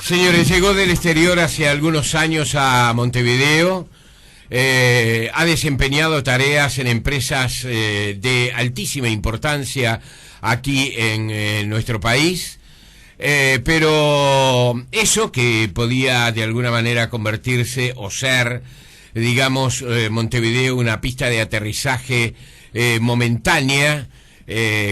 Señores, llegó del exterior hace algunos años a Montevideo. Ha desempeñado tareas en empresas de altísima importancia aquí en nuestro país. Pero eso que podía de alguna manera convertirse o ser, digamos, Montevideo una pista de aterrizaje momentánea,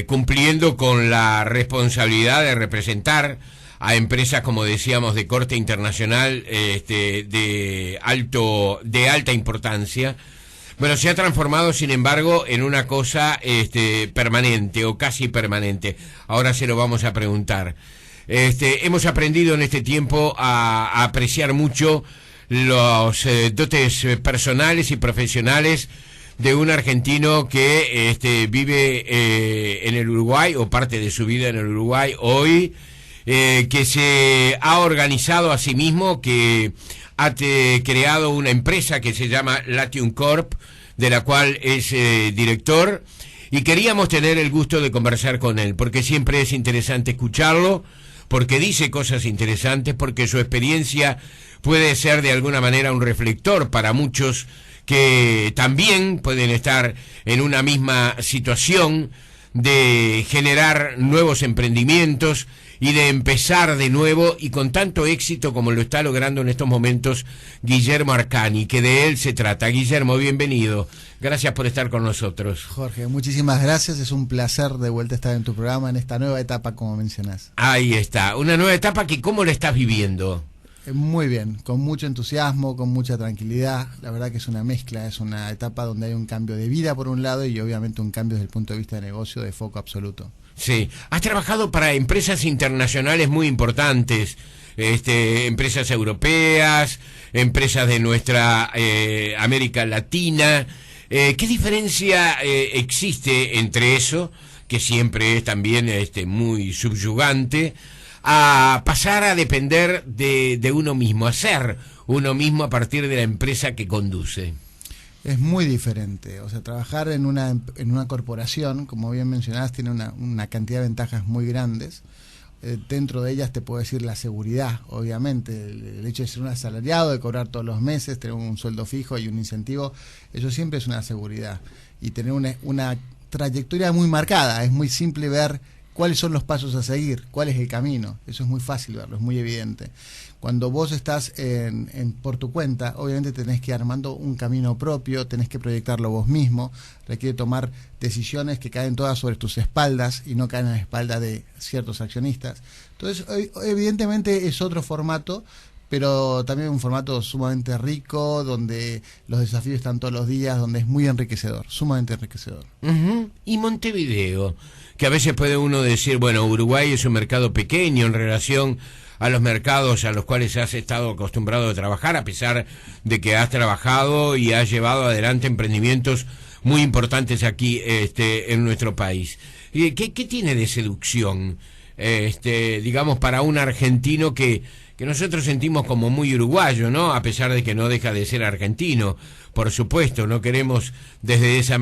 cumpliendo con la responsabilidad de representar a empresas, como decíamos, de corte internacional, de alta importancia. Bueno, se ha transformado, sin embargo, en una cosa permanente o casi permanente. Ahora se lo vamos a preguntar. Hemos aprendido en este tiempo a apreciar mucho los dotes personales y profesionales de un argentino que vive en el Uruguay, o parte de su vida en el Uruguay hoy, que se ha organizado a sí mismo, que ha creado una empresa que se llama Latium Corp, de la cual es director, y queríamos tener el gusto de conversar con él, porque siempre es interesante escucharlo, porque dice cosas interesantes, porque su experiencia puede ser de alguna manera un reflector para muchos que también pueden estar en una misma situación de generar nuevos emprendimientos y de empezar de nuevo, y con tanto éxito como lo está logrando en estos momentos Guillermo Arcani, que de él se trata. Guillermo, bienvenido. Gracias por estar con nosotros. Jorge, muchísimas gracias. Es un placer de vuelta estar en tu programa en esta nueva etapa, como mencionás. Ahí está, una nueva etapa que ¿cómo la estás viviendo? Muy bien, con mucho entusiasmo, con mucha tranquilidad. La verdad que es una mezcla, es una etapa donde hay un cambio de vida por un lado y obviamente un cambio desde el punto de vista de negocio de foco absoluto. Sí, has trabajado para empresas internacionales muy importantes, empresas europeas, empresas de nuestra América Latina. ¿Qué diferencia existe entre eso, que siempre es también muy subyugante, a pasar a depender de uno mismo, a ser uno mismo a partir de la empresa que conduce? Es muy diferente, o sea, trabajar en una corporación, como bien mencionabas, tiene una cantidad de ventajas muy grandes. Dentro de ellas te puedo decir la seguridad, obviamente, el hecho de ser un asalariado, de cobrar todos los meses, tener un sueldo fijo y un incentivo, eso siempre es una seguridad. Y tener una trayectoria muy marcada, es muy simple ver cuáles son los pasos a seguir, cuál es el camino, eso es muy fácil verlo, es muy evidente. Cuando vos estás por tu cuenta, obviamente tenés que ir armando un camino propio, tenés que proyectarlo vos mismo, requiere tomar decisiones que caen todas sobre tus espaldas y no caen en la espalda de ciertos accionistas. Entonces, evidentemente es otro formato, pero también un formato sumamente rico, donde los desafíos están todos los días, donde es muy enriquecedor, sumamente enriquecedor. Y Montevideo, que a veces puede uno decir, bueno, Uruguay es un mercado pequeño en relación a los mercados a los cuales has estado acostumbrado a trabajar, a pesar de que has trabajado y has llevado adelante emprendimientos muy importantes aquí en nuestro país. ¿Qué tiene de seducción, digamos, para un argentino que nosotros sentimos como muy uruguayo, ¿no? A pesar de que no deja de ser argentino, por supuesto, no queremos desde esa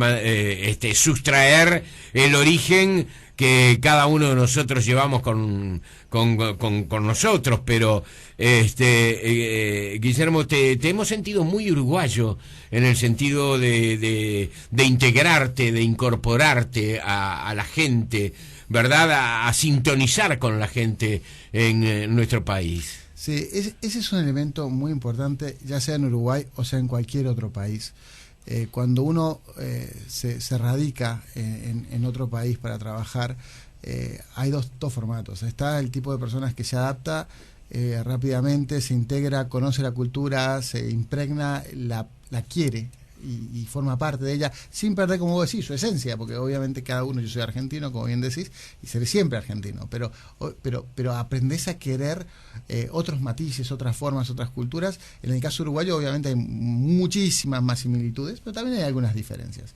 sustraer el origen que cada uno de nosotros llevamos con nosotros, pero Guillermo, te hemos sentido muy uruguayo en el sentido de integrarte, de incorporarte a la gente, ¿verdad? A sintonizar con la gente en nuestro país. Sí, ese es un elemento muy importante, ya sea en Uruguay o sea en cualquier otro país. Cuando uno se radica en otro país para trabajar, hay dos formatos. Está el tipo de personas que se adapta rápidamente, se integra, conoce la cultura, se impregna, la quiere y forma parte de ella, sin perder, como vos decís, su esencia, porque obviamente cada uno, yo soy argentino, como bien decís, y seré siempre argentino, pero aprendés a querer otros matices, otras formas, otras culturas. En el caso uruguayo obviamente hay muchísimas más similitudes, pero también hay algunas diferencias.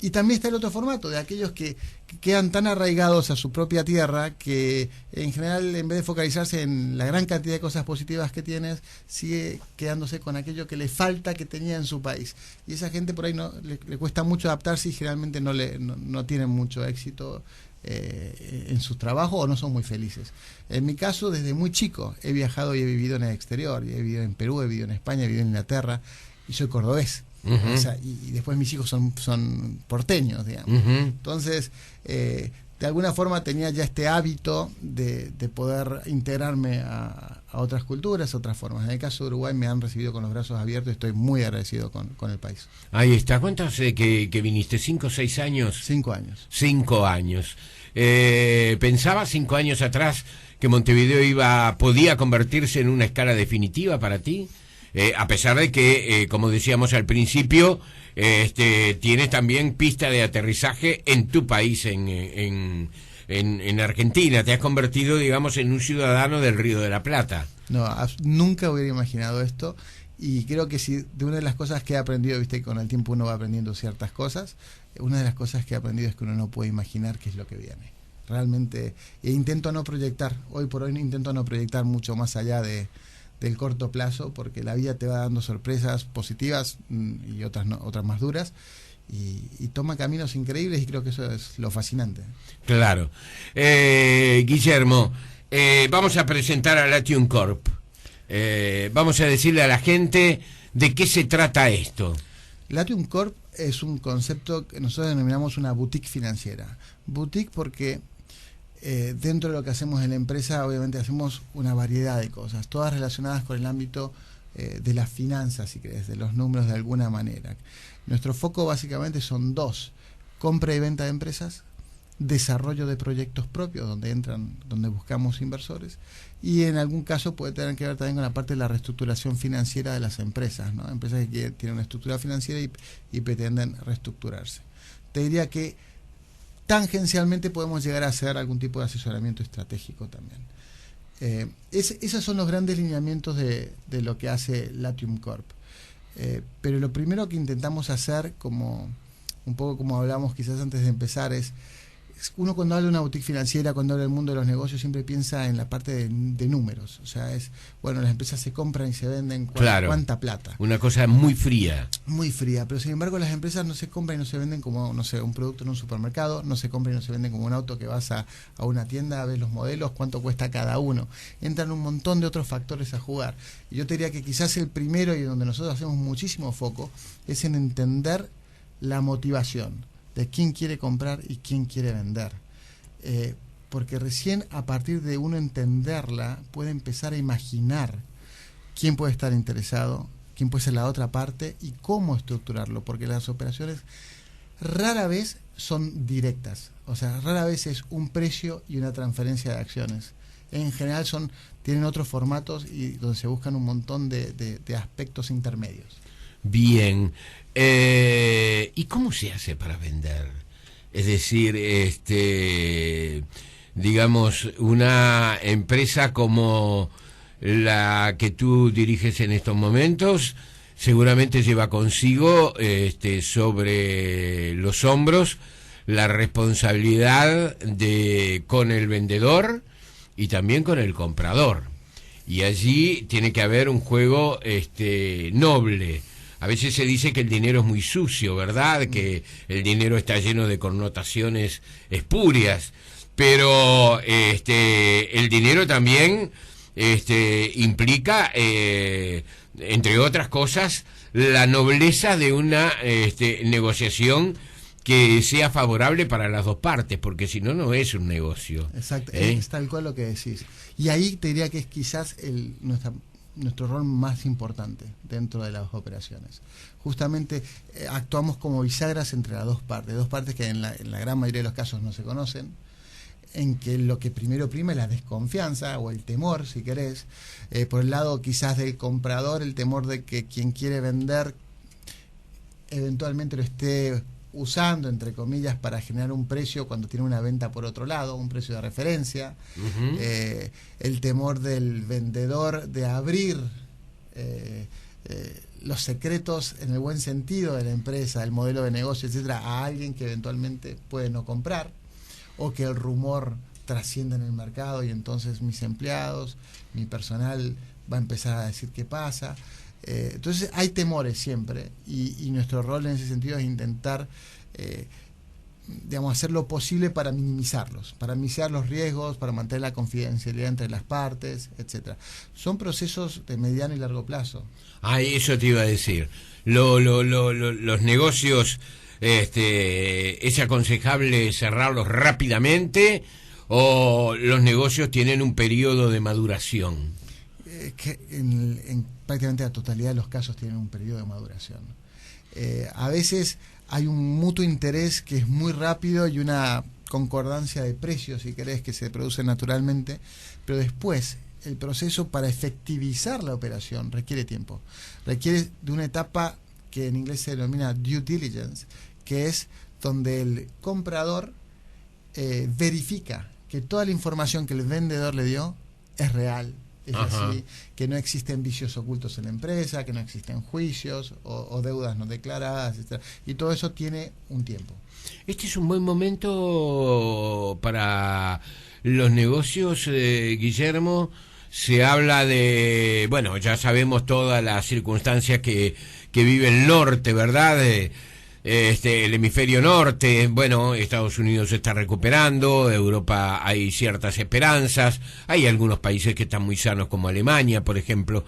Y también está el otro formato de aquellos que quedan tan arraigados a su propia tierra que en general, en vez de focalizarse en la gran cantidad de cosas positivas que tienes, sigue quedándose con aquello que le falta que tenía en su país. Y esa gente por ahí le cuesta mucho adaptarse y generalmente no tienen mucho éxito en sus trabajos o no son muy felices. En mi caso, desde muy chico he viajado y he vivido en el exterior, y he vivido en Perú, he vivido en España, he vivido en Inglaterra, y soy cordobés. O sea, y después mis hijos son porteños, digamos. Entonces, de alguna forma tenía ya este hábito de poder integrarme a otras culturas, a otras formas. En el caso de Uruguay me han recibido con los brazos abiertos y estoy muy agradecido con el país. Ahí está. ¿Cuánto hace que viniste? ¿5 o 6 años? 5 años. 5 años. ¿Pensabas 5 años atrás que Montevideo podía convertirse en una escala definitiva para ti? A pesar de que, como decíamos al principio, tienes también pista de aterrizaje en tu país, en Argentina. Te has convertido, digamos, en un ciudadano del Río de la Plata. No, nunca hubiera imaginado esto, y creo que si de una de las cosas que he aprendido, viste, con el tiempo uno va aprendiendo ciertas cosas, una de las cosas que he aprendido es que uno no puede imaginar qué es lo que viene. Realmente, intento no proyectar, hoy por hoy intento no proyectar mucho más allá del corto plazo, porque la vida te va dando sorpresas positivas y otras no, otras más duras, y toma caminos increíbles, y creo que eso es lo fascinante. Claro. Guillermo, vamos a presentar a Latium Corp. Vamos a decirle a la gente de qué se trata esto. Latium Corp es un concepto que nosotros denominamos una boutique financiera. Boutique porque dentro de lo que hacemos en la empresa, obviamente hacemos una variedad de cosas, todas relacionadas con el ámbito de las finanzas, si querés, de los números de alguna manera. Nuestro foco básicamente son 2: compra y venta de empresas, desarrollo de proyectos propios donde buscamos inversores, y en algún caso puede tener que ver también con la parte de la reestructuración financiera de las empresas, ¿no? Empresas que tienen una estructura financiera y pretenden reestructurarse. Te diría que tangencialmente podemos llegar a hacer algún tipo de asesoramiento estratégico también. Esos son los grandes lineamientos de lo que hace Latium Corp. Pero lo primero que intentamos hacer, como un poco como hablamos quizás antes de empezar, es uno cuando habla de una boutique financiera, cuando habla del mundo de los negocios, siempre piensa en la parte de números. O sea, bueno, las empresas se compran y se venden, claro, cuánta plata. Una cosa muy fría. Muy fría, pero sin embargo las empresas no se compran y no se venden como, no sé, un producto en un supermercado, no se compran y no se venden como un auto que vas a una tienda, ves los modelos, cuánto cuesta cada uno. Entran un montón de otros factores a jugar. Y yo te diría que quizás el primero, y donde nosotros hacemos muchísimo foco, es en entender la motivación de quién quiere comprar y quién quiere vender. Porque recién a partir de uno entenderla, puede empezar a imaginar quién puede estar interesado, quién puede ser la otra parte y cómo estructurarlo, porque las operaciones rara vez son directas, o sea, rara vez es un precio y una transferencia de acciones. En general tienen otros formatos y donde se buscan un montón de aspectos intermedios. Bien. ¿Y cómo se hace para vender? Es decir, digamos, una empresa como la que tú diriges en estos momentos seguramente lleva consigo sobre los hombros la responsabilidad con el vendedor y también con el comprador. Y allí tiene que haber un juego noble. A veces se dice que el dinero es muy sucio, ¿verdad? Que el dinero está lleno de connotaciones espurias, pero el dinero también implica, entre otras cosas, la nobleza de una negociación que sea favorable para las dos partes, porque si no, no es un negocio. Exacto, es tal cual lo que decís. Y ahí te diría que es quizás nuestro rol más importante dentro de las operaciones. Justamente actuamos como bisagras entre las dos partes que en la gran mayoría de los casos no se conocen, en que lo que primero prima es la desconfianza o el temor, si querés, por el lado quizás del comprador, el temor de que quien quiere vender eventualmente lo esté usando, entre comillas, para generar un precio cuando tiene una venta por otro lado, un precio de referencia. El temor del vendedor de abrir los secretos en el buen sentido de la empresa, el modelo de negocio, etcétera, a alguien que eventualmente puede no comprar, o que el rumor trascienda en el mercado y entonces mis empleados, mi personal va a empezar a decir qué pasa. Entonces hay temores siempre y nuestro rol en ese sentido es intentar digamos, hacer lo posible para minimizarlos, para minimizar los riesgos, para mantener la confidencialidad entre las partes, etcétera. Son procesos de mediano y largo plazo. Ah, eso te iba a decir. Los negocios, ¿es aconsejable cerrarlos rápidamente o los negocios tienen un periodo de maduración? Que en prácticamente la totalidad de los casos tienen un periodo de maduración. A veces hay un mutuo interés que es muy rápido y una concordancia de precios, si querés, que se produce naturalmente, pero después el proceso para efectivizar la operación requiere tiempo, requiere de una etapa que en inglés se denomina due diligence, que es donde el comprador verifica que toda la información que el vendedor le dio es real, es así, que no existen vicios ocultos en la empresa, que no existen juicios o deudas no declaradas, etc. Y todo eso tiene un tiempo. Este es un buen momento para los negocios, Guillermo. Se habla de, bueno, ya sabemos todas las circunstancias que vive el norte, ¿verdad? El hemisferio norte, bueno, Estados Unidos se está recuperando, Europa hay ciertas esperanzas, hay algunos países que están muy sanos como Alemania, por ejemplo.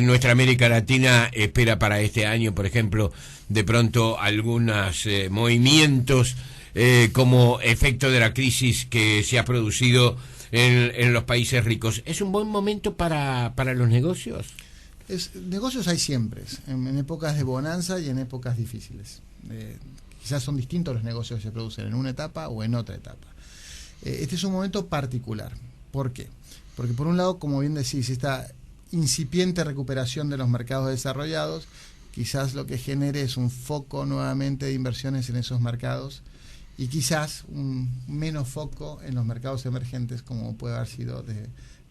Nuestra América Latina espera para este año, por ejemplo, de pronto algunos movimientos como efecto de la crisis que se ha producido en los países ricos. ¿Es un buen momento para los negocios? Negocios hay siempre, en épocas de bonanza y en épocas difíciles. Quizás son distintos los negocios que se producen en una etapa o en otra etapa. Este es un momento particular. ¿Por qué? Porque por un lado, como bien decís, esta incipiente recuperación de los mercados desarrollados, quizás lo que genere es un foco nuevamente de inversiones en esos mercados y quizás un menos foco en los mercados emergentes como puede haber sido de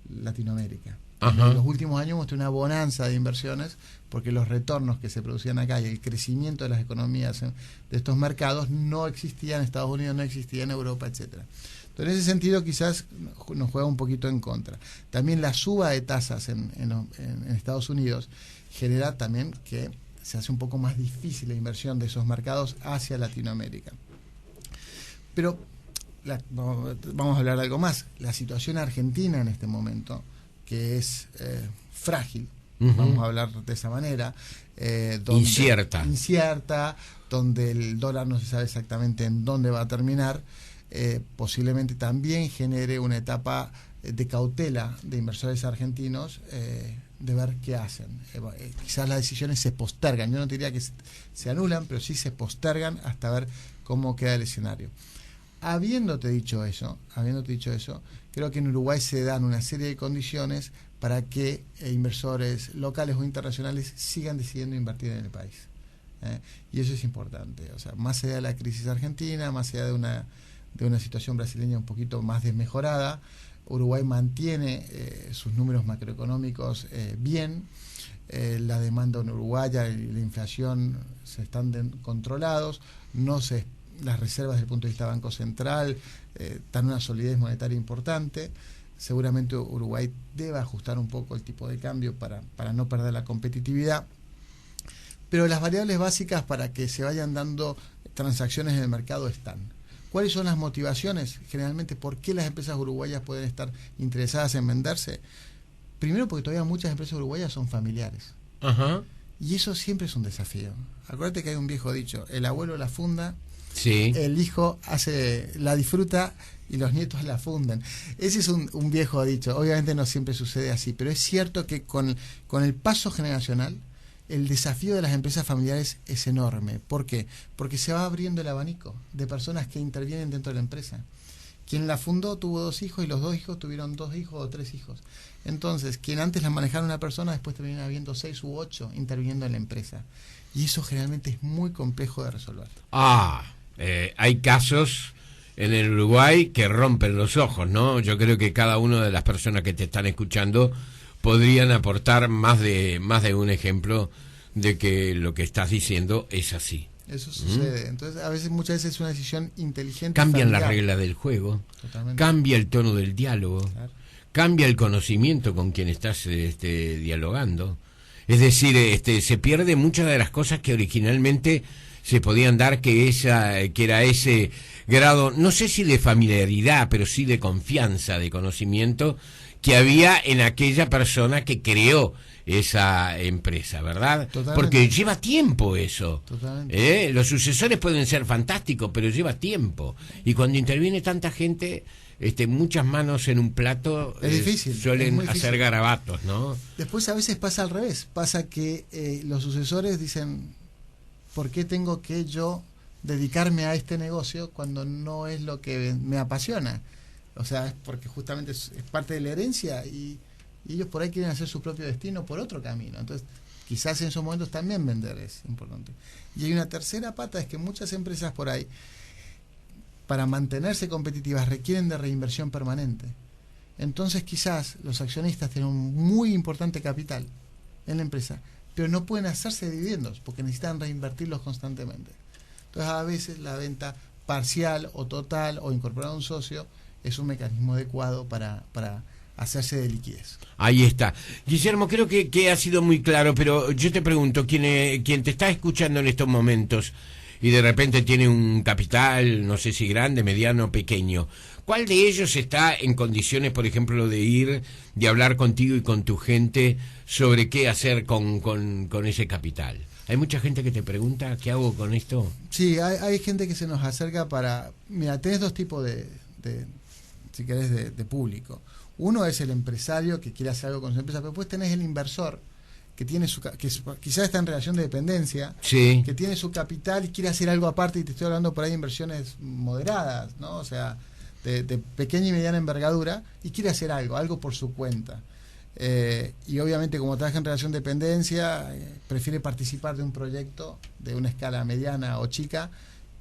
Latinoamérica. En los últimos años hemos tenido una bonanza de inversiones porque los retornos que se producían acá y el crecimiento de las economías de estos mercados no existían en Estados Unidos, no existía en Europa, etcétera. Entonces, en ese sentido, quizás nos juega un poquito en contra. También la suba de tasas en Estados Unidos genera también que se hace un poco más difícil la inversión de esos mercados hacia Latinoamérica. Pero vamos a hablar de algo más. La situación argentina en este momento, que es frágil, vamos a hablar de esa manera, incierta, donde el dólar no se sabe exactamente en dónde va a terminar, posiblemente también genere una etapa de cautela de inversores argentinos, de ver qué hacen. Quizás las decisiones se postergan, yo no diría que se anulan, pero sí se postergan hasta ver cómo queda el escenario. Habiéndote dicho eso, creo que en Uruguay se dan una serie de condiciones para que inversores locales o internacionales sigan decidiendo invertir en el país. Y eso es importante. O sea, más allá de la crisis argentina, más allá de una situación brasileña un poquito más desmejorada, Uruguay mantiene sus números macroeconómicos bien. La demanda en Uruguay y la inflación se están controlados, las reservas desde el punto de vista Banco Central dan una solidez monetaria importante. Seguramente Uruguay debe ajustar un poco el tipo de cambio para no perder la competitividad. Pero las variables básicas para que se vayan dando transacciones en el mercado están. ¿Cuáles son las motivaciones? Generalmente, ¿por qué las empresas uruguayas pueden estar interesadas en venderse? Primero, porque todavía muchas empresas uruguayas son familiares. Y eso siempre es un desafío. Acuérdate que hay un viejo dicho: el abuelo la funda, sí, el hijo la disfruta y los nietos la fundan. Ese es un viejo dicho. Obviamente no siempre sucede así, pero es cierto que con el paso generacional el desafío de las empresas familiares es enorme. ¿Por qué? Porque se va abriendo el abanico de personas que intervienen dentro de la empresa. Quien la fundó tuvo 2 hijos y los 2 hijos tuvieron 2 hijos o 3 hijos. Entonces, quien antes la manejara una persona, después termina habiendo 6 u 8 interviniendo en la empresa. Y eso generalmente es muy complejo de resolver. Hay casos en el Uruguay que rompen los ojos, ¿no? Yo creo que cada una de las personas que te están escuchando podrían aportar más de un ejemplo de que lo que estás diciendo es así. Eso sucede. Entonces, muchas veces es una decisión inteligente. Cambian las reglas del juego. Totalmente. Cambia el tono del diálogo. Claro. Cambia el conocimiento con quien estás dialogando. Es decir, se pierde muchas de las cosas que originalmente se podían dar que era ese grado, no sé si de familiaridad, pero sí de confianza, de conocimiento que había en aquella persona que creó esa empresa, ¿verdad? Totalmente. Porque lleva tiempo eso. Totalmente. Los sucesores pueden ser fantásticos, pero lleva tiempo. Y cuando interviene tanta gente, muchas manos en un plato es difícil, suelen es hacer garabatos, ¿no? Después a veces pasa al revés, pasa que los sucesores dicen, ¿por qué tengo que yo dedicarme a este negocio cuando no es lo que me apasiona? O sea, es porque justamente es parte de la herencia y ellos por ahí quieren hacer su propio destino por otro camino. Entonces, quizás en esos momentos también vender es importante. Y hay una tercera pata, es que muchas empresas por ahí, para mantenerse competitivas, requieren de reinversión permanente. Entonces, quizás los accionistas tienen un muy importante capital en la empresa, pero no pueden hacerse dividendos porque necesitan reinvertirlos constantemente. Entonces, a veces la venta parcial o total o incorporar a un socio es un mecanismo adecuado para hacerse de liquidez. Ahí está. Guillermo, creo que ha sido muy claro, pero yo te pregunto, quien te está escuchando en estos momentos y de repente tiene un capital, no sé si grande, mediano, pequeño, ¿cuál de ellos está en condiciones, por ejemplo, de hablar contigo y con tu gente sobre qué hacer con ese capital? ¿Hay mucha gente que te pregunta qué hago con esto? Sí, hay gente que se nos acerca para... Mira, tenés dos tipos si querés, de público. Uno es el empresario que quiere hacer algo con su empresa, pero después tenés el inversor que tiene quizás está en relación de dependencia, sí, que tiene su capital y quiere hacer algo aparte, y te estoy hablando por ahí de inversiones moderadas, ¿no? O sea, de pequeña y mediana envergadura, y quiere hacer algo por su cuenta. Y obviamente, como trabaja en relación de dependencia, prefiere participar de un proyecto de una escala mediana o chica,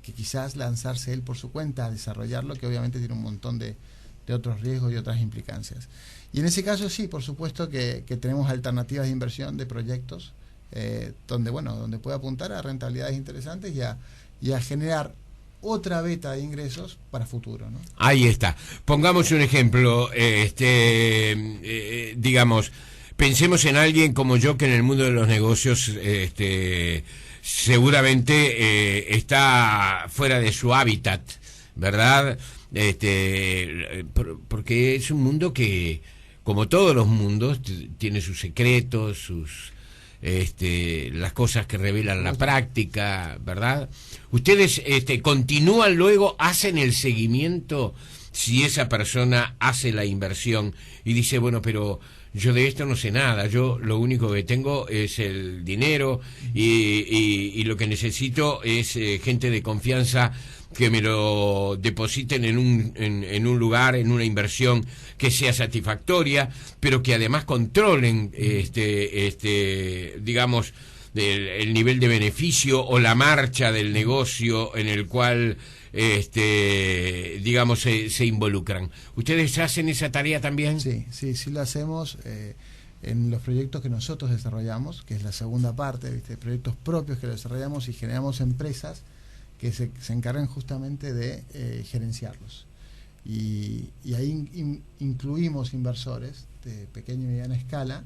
que quizás lanzarse él por su cuenta a desarrollarlo, que obviamente tiene un montón de otros riesgos y otras implicancias. Y en ese caso sí, por supuesto que tenemos alternativas de inversión de proyectos donde puede apuntar a rentabilidades interesantes y a generar otra beta de ingresos para futuro, ¿no? Ahí está. Pongamos un ejemplo, digamos, pensemos en alguien como yo que en el mundo de los negocios seguramente está fuera de su hábitat, ¿verdad? Porque es un mundo que, como todos los mundos, tiene sus secretos, las cosas que revelan la práctica, ¿verdad? Ustedes continúan luego, hacen el seguimiento si esa persona hace la inversión y dice, bueno, pero yo de esto no sé nada, yo lo único que tengo es el dinero y lo que necesito es gente de confianza que me lo depositen en un lugar, en una inversión que sea satisfactoria, pero que además controlen digamos el nivel de beneficio o la marcha del negocio en el cual digamos se involucran. ¿Ustedes hacen esa tarea también? Sí lo hacemos en los proyectos que nosotros desarrollamos, que es la segunda parte, ¿viste? Proyectos propios que desarrollamos y generamos empresas que se encargan justamente de gerenciarlos. Y ahí incluimos inversores de pequeña y mediana escala,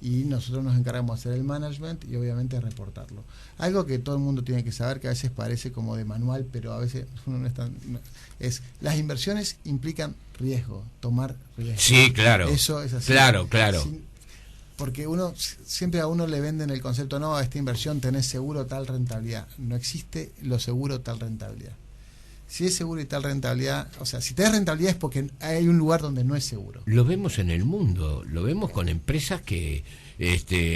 y nosotros nos encargamos de hacer el management y obviamente de reportarlo. Algo que todo el mundo tiene que saber, que a veces parece como de manual, pero a veces uno no es tan... las inversiones implican riesgo, tomar riesgo. Sí, claro. Eso es así. Claro. Porque siempre a uno le venden el concepto, no, a esta inversión tenés seguro tal rentabilidad. No existe lo seguro tal rentabilidad. Si es seguro y tal rentabilidad, o sea, si tenés rentabilidad es porque hay un lugar donde no es seguro. Lo vemos en el mundo, lo vemos con empresas que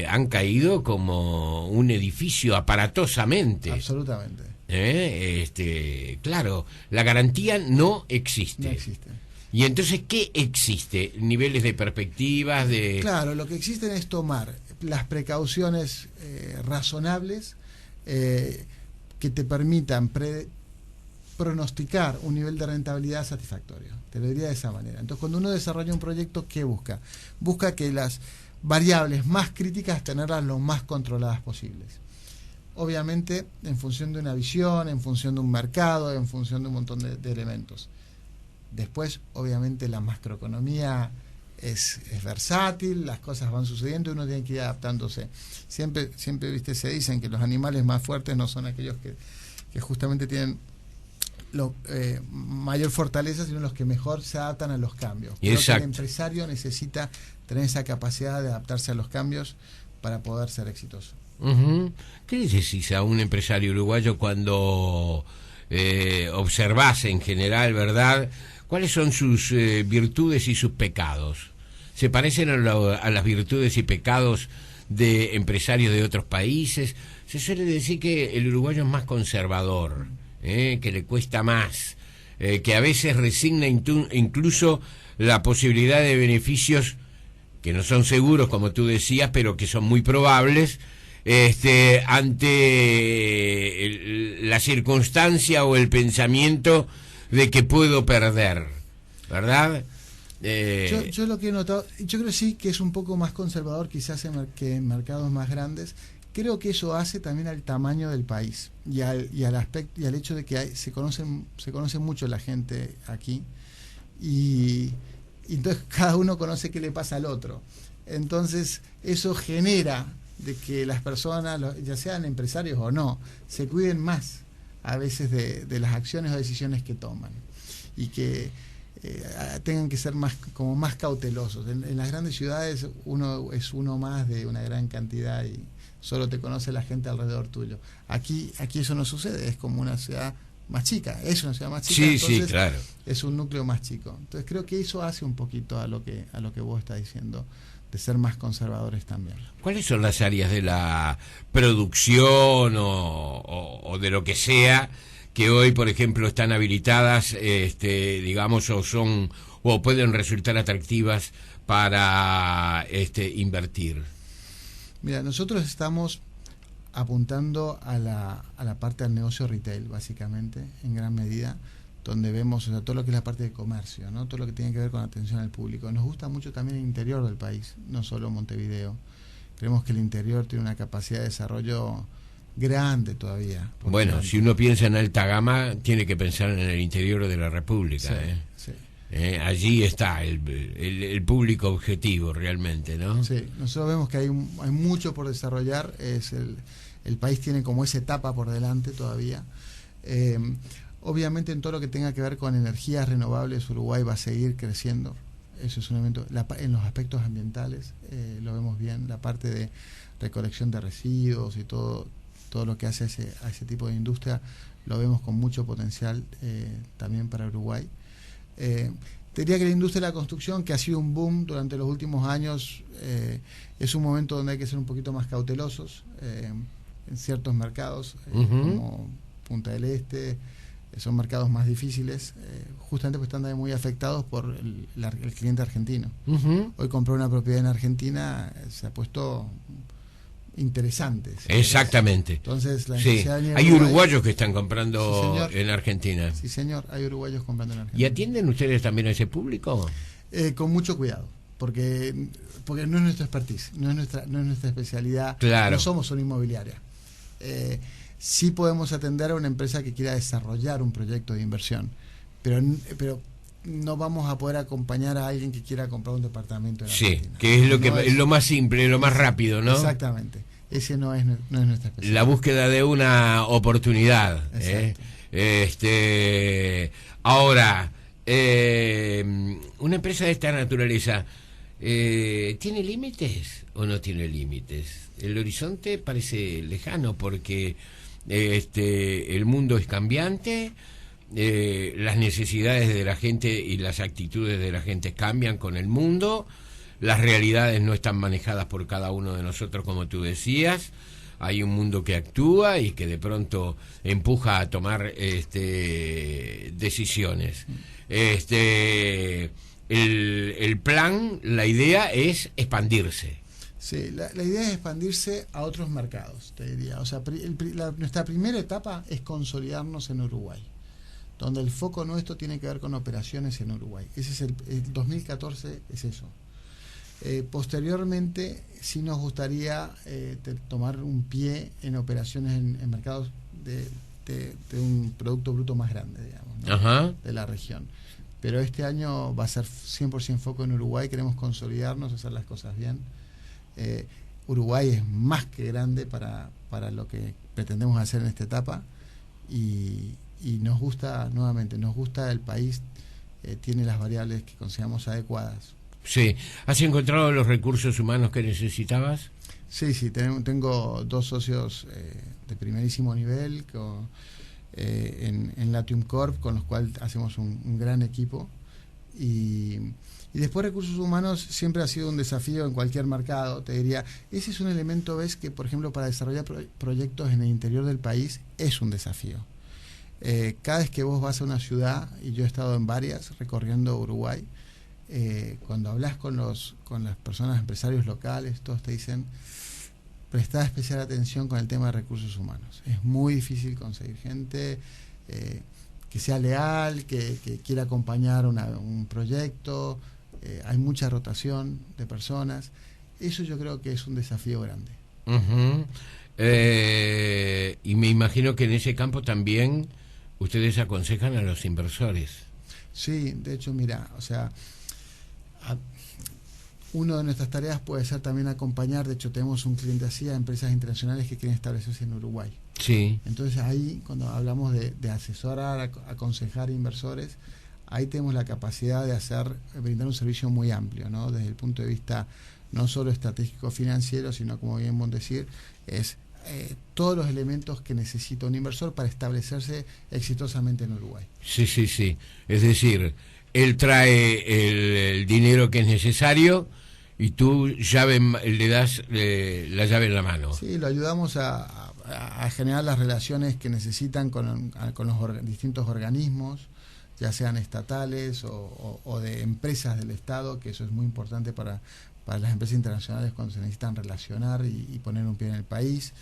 han caído como un edificio aparatosamente. Absolutamente. Claro, la garantía no existe. No existe. Y entonces, ¿qué existe? ¿Niveles de perspectivas? Claro, lo que existen es tomar las precauciones razonables que te permitan pronosticar un nivel de rentabilidad satisfactorio. Te lo diría de esa manera. Entonces, cuando uno desarrolla un proyecto, ¿qué busca? Busca que las variables más críticas tenerlas lo más controladas posibles. Obviamente, en función de una visión, en función de un mercado, en función de un montón de elementos. Después, obviamente, la macroeconomía es versátil, las cosas van sucediendo y uno tiene que ir adaptándose. Siempre viste, se dicen que los animales más fuertes no son aquellos que justamente tienen mayor fortaleza, sino los que mejor se adaptan a los cambios. Creo que el empresario necesita tener esa capacidad de adaptarse a los cambios para poder ser exitoso. ¿Qué le decís a un empresario uruguayo cuando observás en general, verdad, cuáles son sus virtudes y sus pecados? ¿Se parecen a las virtudes y pecados de empresarios de otros países? Se suele decir que el uruguayo es más conservador, que le cuesta más, que a veces resigna incluso la posibilidad de beneficios que no son seguros, como tú decías, pero que son muy probables, ante la circunstancia o el pensamiento de que puedo perder, ¿verdad? Yo lo que he notado, yo creo sí que es un poco más conservador quizás que en mercados más grandes. Creo que eso hace también al tamaño del país y al aspecto y al hecho de que se conoce mucho la gente aquí y entonces cada uno conoce qué le pasa al otro. Entonces eso genera de que las personas, ya sean empresarios o no, se cuiden más a veces de las acciones o decisiones que toman y que tengan que ser más cautelosos. En las grandes ciudades uno es uno más de una gran cantidad y solo te conoce la gente alrededor tuyo. Aquí eso no sucede, es como una ciudad más chica, es una ciudad más chica, sí, entonces sí, claro. Es un núcleo más chico. Entonces creo que eso hace un poquito a lo que vos estás diciendo, de ser más conservadores también. ¿Cuáles son las áreas de la producción o de lo que sea que hoy, por ejemplo, están habilitadas, digamos, o pueden resultar atractivas para invertir? Mira, nosotros estamos apuntando a la parte del negocio retail, básicamente, en gran medida, donde vemos, o sea, todo lo que es la parte de comercio, ¿no? Todo lo que tiene que ver con atención al público. Nos gusta mucho también el interior del país, no solo Montevideo. Creemos que el interior tiene una capacidad de desarrollo grande todavía. Bueno, si uno piensa en alta gama, tiene que pensar en el interior de la República. Sí, sí. Allí está el público objetivo realmente, ¿no? Sí, nosotros vemos que hay mucho por desarrollar. El país tiene como esa etapa por delante todavía. Obviamente en todo lo que tenga que ver con energías renovables, Uruguay va a seguir creciendo. Eso es un elemento. En los aspectos ambientales lo vemos bien, la parte de recolección de residuos y todo lo que hace a ese tipo de industria lo vemos con mucho potencial también para Uruguay. Te diría que la industria de la construcción, que ha sido un boom durante los últimos años, es un momento donde hay que ser un poquito más cautelosos en ciertos mercados, como Punta del Este. Son mercados más difíciles, justamente porque están también muy afectados por el cliente argentino. Hoy comprar una propiedad en Argentina se ha puesto interesante. Exactamente. Entonces, hay uruguayos que están comprando en Argentina. Sí, señor, hay uruguayos comprando en Argentina. ¿Y atienden ustedes también a ese público? Con mucho cuidado, porque no es nuestra expertise, no es nuestra especialidad. Claro. No somos una inmobiliaria. Sí podemos atender a una empresa que quiera desarrollar un proyecto de inversión, pero no vamos a poder acompañar a alguien que quiera comprar un departamento en Argentina. Que es lo más simple, lo más rápido, ¿no? Exactamente. Ese no es nuestra especialidad. La búsqueda de una oportunidad. Ahora, una empresa de esta naturaleza, ¿tiene límites o no tiene límites? El horizonte parece lejano porque el mundo es cambiante, las necesidades de la gente y las actitudes de la gente cambian con el mundo, las realidades no están manejadas por cada uno de nosotros, como tú decías. Hay un mundo que actúa y que de pronto empuja a tomar decisiones. El plan, la idea es expandirse. Sí, la idea es expandirse a otros mercados, te diría. O sea, nuestra primera etapa es consolidarnos en Uruguay, donde el foco nuestro tiene que ver con operaciones en Uruguay. Ese es el 2014 es eso. Posteriormente, sí nos gustaría tomar un pie en operaciones en mercados de un Producto Bruto más grande, digamos, ¿no? De la región. pero este año va a ser 100% foco en Uruguay. Queremos consolidarnos, hacer las cosas bien. Uruguay es más que grande para lo que pretendemos hacer en esta etapa, y nos gusta, nuevamente, nos gusta el país, tiene las variables que consideramos adecuadas. Sí. ¿Has encontrado los recursos humanos que necesitabas? Sí, tengo 2 socios de primerísimo nivel en Latium Corp, con los cuales hacemos un gran equipo. Y después recursos humanos siempre ha sido un desafío en cualquier mercado, te diría. Ese es un elemento, ves, que por ejemplo para desarrollar proyectos en el interior del país es un desafío. Cada vez que vos vas a una ciudad, y yo he estado en varias recorriendo Uruguay, cuando hablas con las personas, empresarios locales, todos te dicen: prestá especial atención con el tema de recursos humanos. Es muy difícil conseguir gente que sea leal, que quiera acompañar un proyecto. Hay mucha rotación de personas. Eso yo creo que es un desafío grande. Uh-huh. Y me imagino que en ese campo también ustedes aconsejan a los inversores. Sí, de hecho, mira, o sea, una de nuestras tareas puede ser también acompañar. De hecho, tenemos un cliente así, a empresas internacionales que quieren establecerse en Uruguay. Sí. Entonces ahí, cuando hablamos de asesorar, aconsejar inversores, ahí tenemos la capacidad de brindar un servicio muy amplio, ¿no? Desde el punto de vista no solo estratégico financiero, sino, como bien vos decir, es todos los elementos que necesita un inversor para establecerse exitosamente en Uruguay. Sí. Es decir, él trae el dinero que es necesario y tú le das la llave en la mano. Sí, lo ayudamos a generar las relaciones que necesitan con los distintos organismos, ya sean estatales o de empresas del Estado, que eso es muy importante para las empresas internacionales cuando se necesitan relacionar y poner un pie en el país.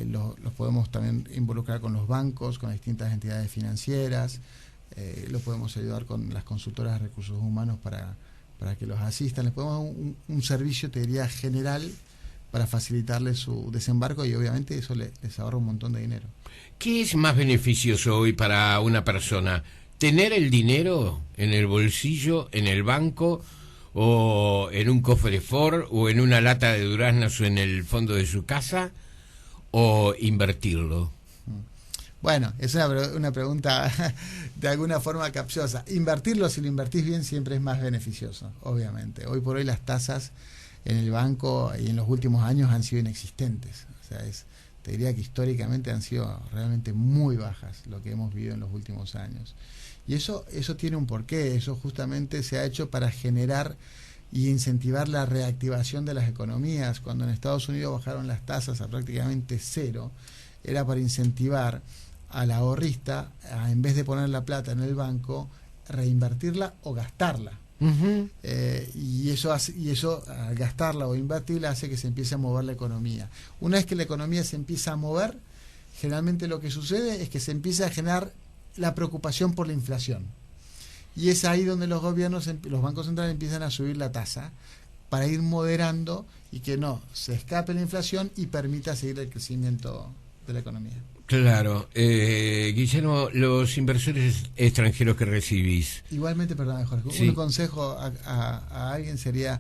Los podemos también involucrar con los bancos, con las distintas entidades financieras. Lo podemos ayudar con las consultoras de recursos humanos para que los asistan. Les podemos dar un servicio, te diría, general, para facilitarles su desembarco, y obviamente eso les ahorra un montón de dinero. ¿Qué es más beneficioso hoy para una persona? ¿Tener el dinero en el bolsillo, en el banco, o en un cofre Ford, o en una lata de duraznos, o en el fondo de su casa, o invertirlo? Bueno, es una pregunta de alguna forma capciosa. Invertirlo, si lo invertís bien, siempre es más beneficioso, obviamente. Hoy por hoy las tasas en el banco y en los últimos años han sido inexistentes. O sea, te diría que históricamente han sido realmente muy bajas lo que hemos vivido en los últimos años. Y eso tiene un porqué. Eso justamente se ha hecho para generar y incentivar la reactivación de las economías. Cuando en Estados Unidos bajaron las tasas a prácticamente cero, era para incentivar al ahorrista, en vez de poner la plata en el banco, reinvertirla o gastarla. Uh-huh. Y eso al gastarla o invertirla, hace que se empiece a mover la economía. Una vez que la economía se empieza a mover, generalmente lo que sucede es que se empieza a generar la preocupación por la inflación, y es ahí donde los bancos centrales empiezan a subir la tasa para ir moderando y que no se escape la inflación y permita seguir el crecimiento de la economía. Claro. Guillermo, los inversores extranjeros que recibís. Igualmente, perdón, Jorge, sí. Un consejo a alguien sería: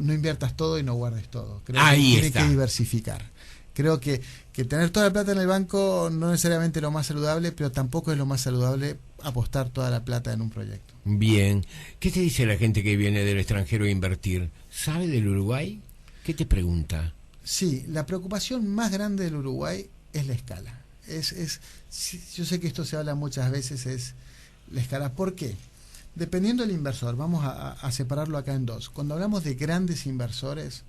no inviertas todo y no guardes todo. Creo ahí que está. Tiene que diversificar. Creo que tener toda la plata en el banco no necesariamente es lo más saludable, pero tampoco es lo más saludable apostar toda la plata en un proyecto. Bien. ¿Qué te dice la gente que viene del extranjero a invertir? ¿Sabe del Uruguay? ¿Qué te pregunta? Sí, la preocupación más grande del Uruguay es la escala. Yo sé que esto se habla muchas veces, es la escala. ¿Por qué? Dependiendo del inversor, vamos a separarlo acá en dos. Cuando hablamos de grandes inversores,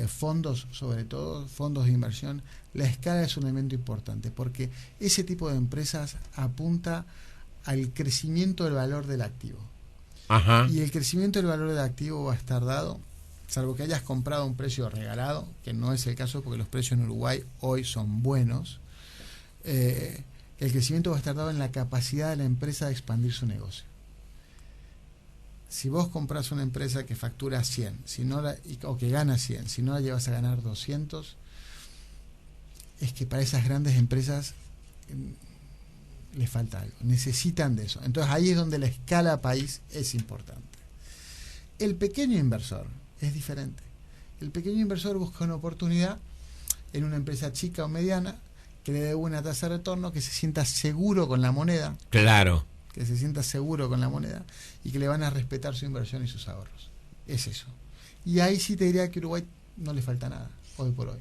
fondos, sobre todo fondos de inversión, la escala es un elemento importante, porque ese tipo de empresas apunta al crecimiento del valor del activo. Ajá. Y el crecimiento del valor del activo va a estar dado, salvo que hayas comprado a un precio regalado, que no es el caso porque los precios en Uruguay hoy son buenos. El crecimiento va a estar dado en la capacidad de la empresa de expandir su negocio. Si vos compras una empresa que factura 100, o que gana 100, si no la llevas a ganar 200, es que para esas grandes empresas les falta algo, necesitan de eso. Entonces ahí es donde la escala país es importante. El pequeño inversor es diferente. El pequeño inversor busca una oportunidad en una empresa chica o mediana que le dé una tasa de retorno, que se sienta seguro con la moneda. Claro. Que se sienta seguro con la moneda y que le van a respetar su inversión y sus ahorros. Es eso. Y ahí sí te diría que a Uruguay no le falta nada, hoy por hoy.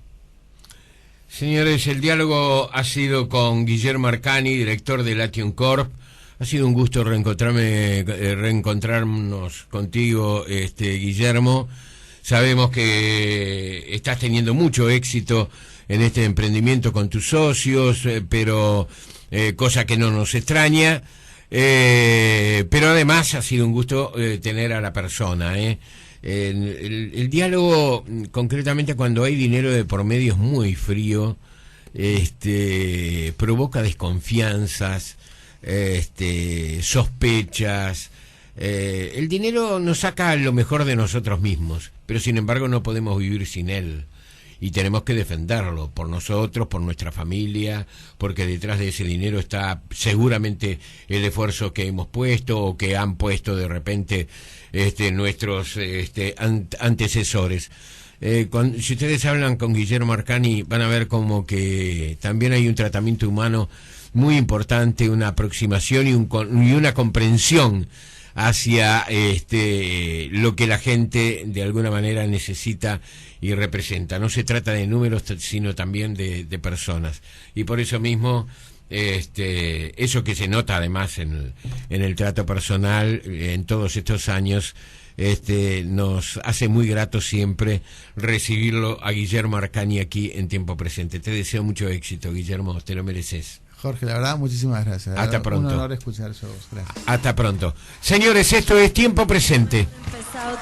Señores, el diálogo ha sido con Guillermo Arcani, director de Lation Corp. Ha sido un gusto reencontrarnos contigo, Guillermo. Sabemos que estás teniendo mucho éxito en este emprendimiento con tus socios, pero cosa que no nos extraña. Pero además ha sido un gusto tener a la persona. El diálogo, concretamente cuando hay dinero de por medio, es muy frío, provoca desconfianzas, sospechas. El dinero nos saca lo mejor de nosotros mismos, pero sin embargo no podemos vivir sin él. Y tenemos que defenderlo, por nosotros, por nuestra familia, porque detrás de ese dinero está seguramente el esfuerzo que hemos puesto o que han puesto de repente nuestros antecesores. Si ustedes hablan con Guillermo Arcani, van a ver como que también hay un tratamiento humano muy importante, una aproximación y una comprensión hacia lo que la gente de alguna manera necesita y representa. No se trata de números, sino también de personas. Y por eso mismo, eso que se nota además en el trato personal en todos estos años, nos hace muy grato siempre recibirlo a Guillermo Arcani aquí en Tiempo Presente. Te deseo mucho éxito, Guillermo, te lo mereces. Jorge, la verdad, muchísimas gracias. Hasta pronto. Un honor escuchar su voz. Gracias. Hasta pronto. Señores, esto es Tiempo Presente.